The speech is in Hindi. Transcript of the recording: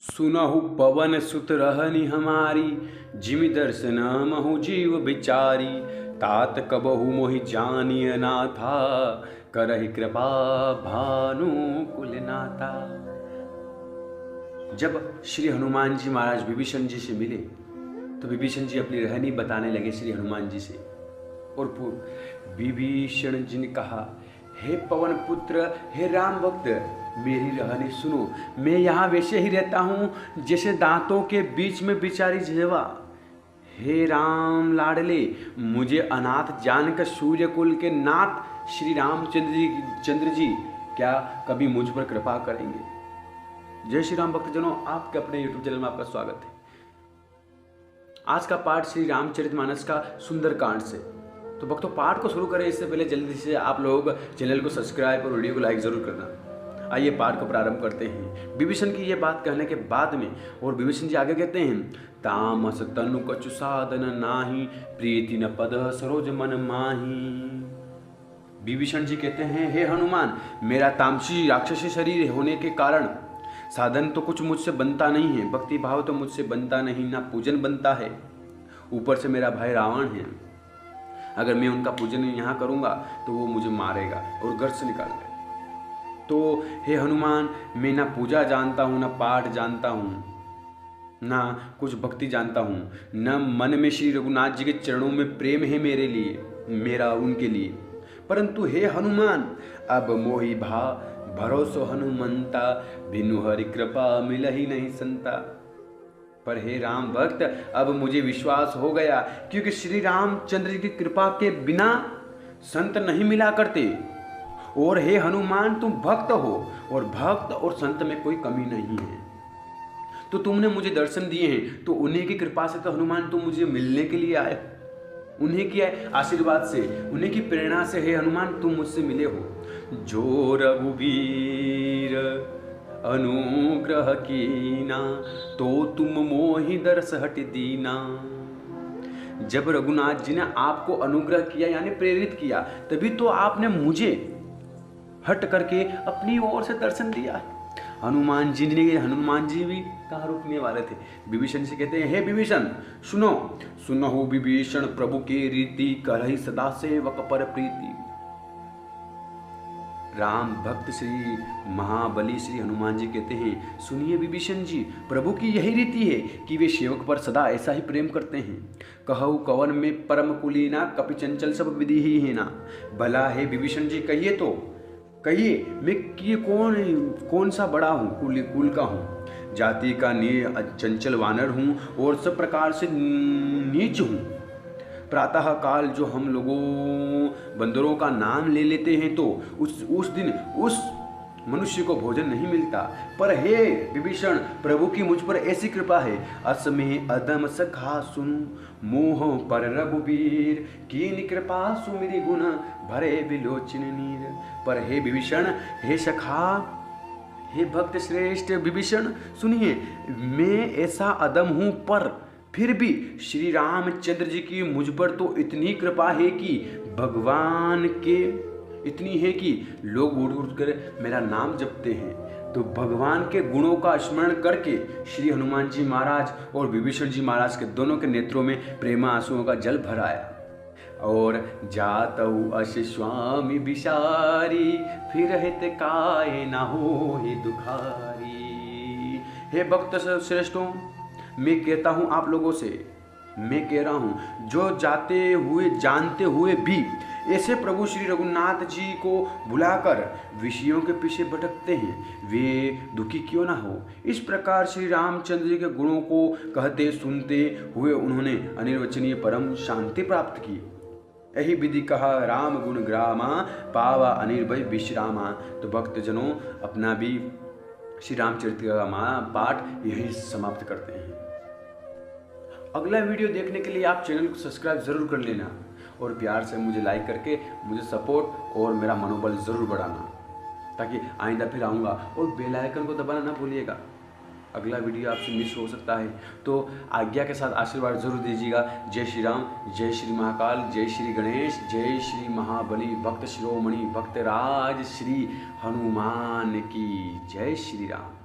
सुनहु पवन सुत रहनि हमारी, जिमि दर्शन महु जीव बिचारी। तात कबहु मोहि जानिय नाथा, करहि कृपा भानु कुलनाथा। जब श्री हनुमान जी महाराज विभीषण जी से मिले तो विभीषण जी अपनी रहनी बताने लगे श्री हनुमान जी से। और विभीषण जी ने कहा, हे पवन पुत्र, हे राम भक्त, मेरी रहनी सुनो। मैं यहाँ वैसे ही रहता हूँ जैसे दांतों के बीच में बिचारी जिह्वा। हे राम लाडले, मुझे अनाथ जानकर सूर्यकुल के नाथ श्री रामचंद्र जी क्या कभी मुझ पर कृपा करेंगे। जय श्री राम भक्तजनों, आपके अपने YouTube चैनल में आपका स्वागत है। आज का पाठ श्री रामचरितमानस का सुंदरकांड से। तो भक्तों, पाठ को शुरू करें इससे पहले जल्दी से आप लोग चैनल को सब्सक्राइब और वीडियो को लाइक जरूर करना। आइए पाठ को प्रारंभ करते हैं। विभीषण की ये बात कहने के बाद में और विभीषण जी आगे कहते हैं, तामस तनु कछु साधन नाही, प्रीति न पद सरोज मन माही। विभीषण जी कहते हैं, हे हनुमान, मेरा तामसी राक्षसी शरीर होने के कारण साधन तो कुछ मुझसे बनता नहीं है, भक्ति भाव तो मुझसे बनता नहीं, ना पूजन बनता है। ऊपर से मेरा भाई रावण है, अगर मैं उनका पूजन यहाँ करूँगा तो वो मुझे मारेगा और घर से निकाल देगा। तो हे हनुमान, मैं ना पूजा जानता हूँ, ना पाठ जानता हूँ, ना कुछ भक्ति जानता हूँ, न मन में श्री रघुनाथ जी के चरणों में प्रेम है मेरे लिए, मेरा उनके लिए। परंतु हे हनुमान, अब मोहि भरोसो हनुमंता, बिनु हरि कृपा मिलहि नहीं संता। पर हे राम भक्त, अब मुझे विश्वास हो गया, क्योंकि श्री रामचंद्र की कृपा के बिना संत नहीं मिला करते। और हे हनुमान, तुम भक्त हो और भक्त और संत में कोई कमी नहीं है। तो तुमने मुझे दर्शन दिए हैं, तो उन्हीं की कृपा से तो हनुमान तुम मुझे मिलने के लिए आए, उन्हीं के आशीर्वाद से, उन्हीं की प्रेरणा से हे हनुमान तुम मुझसे मिले हो। जो रघुबीर अनुग्रह कीना, तो तुम मोहि दरस हट दीना। जब रघुनाथ जी ने आपको अनुग्रह किया यानी प्रेरित किया, तभी तो आपने मुझे हट करके अपनी ओर से दर्शन दिया। हनुमान जी भी कहाँ रुकने वाले थे। विभीषण से कहते हैं, हे विभीषण सुनो। सुनहु विभीषण प्रभु के रीति, करहि सदा सेवक पर प्रीति। राम भक्त श्री महाबली श्री हनुमान जी कहते हैं, सुनिए विभीषण जी, प्रभु की यही रीति है कि वे सेवक पर सदा ऐसा ही प्रेम करते हैं। कहु कवन में परम कुलीना, कपि चंचल सब विधि ही है ना। भला है विभीषण जी, कहिए तो कहिए, मैं कि कौन सा बड़ा हूँ, कुल का हूँ, जाति का चंचल वानर हूँ और सब प्रकार से नीच हूँ। प्रातः काल जो हम लोगों बंदरों का नाम ले लेते हैं तो उस दिन उस मनुष्य को भोजन नहीं मिलता। पर हे विभीषण, प्रभु की मुझ पर ऐसी कृपा है, असमें अदम सखा सुनु, मोह पर रघुबीर, कीन कृपा सुमिरि गुण, भरे विलोचन नीर। पर हे विभीषण, हे सखा, हे भक्त श्रेष्ठ विभीषण, सुनिए, मैं ऐसा अदम हूँ, पर फिर भी श्री रामचंद्र जी की मुझ पर तो इतनी कृपा है कि भगवान के इतनी है कि लोग उठ कर मेरा नाम जपते हैं। तो भगवान के गुणों का स्मरण करके श्री हनुमान जी महाराज और विभीषण जी महाराज के दोनों के नेत्रों में प्रेमा आंसुओं का जल भर आया। और जातउ अस स्वामी बिसारी, फिर हित काय न हो हे दुखारी। हे भक्त श्रेष्ठों, मैं कहता हूँ आप लोगों से, मैं कह रहा हूँ, जो जानते हुए भी ऐसे प्रभु श्री रघुनाथ जी को बुलाकर विषयों के पीछे भटकते हैं, वे दुखी क्यों ना हो। इस प्रकार श्री रामचंद्र जी के गुणों को कहते सुनते हुए उन्होंने अनिर्वचनीय परम शांति प्राप्त की। यही विधि कहा राम गुण ग्रामा, पावा अनिर्भय विश्रामा। तो भक्तजनों, अपना भी श्री रामचरित का पाठ यही समाप्त करते हैं। अगला वीडियो देखने के लिए आप चैनल को सब्सक्राइब जरूर कर लेना और प्यार से मुझे लाइक करके मुझे सपोर्ट और मेरा मनोबल जरूर बढ़ाना, ताकि आइंदा फिर आऊँगा। और बेल आइकन को दबाना ना भूलिएगा, अगला वीडियो आपसे मिस हो सकता है। तो आज्ञा के साथ आशीर्वाद जरूर दीजिएगा। जय श्री राम, जय श्री महाकाल, जय श्री गणेश, जय श्री महाबली, भक्त शिरोमणि, भक्तराज श्री हनुमान की जय श्री राम।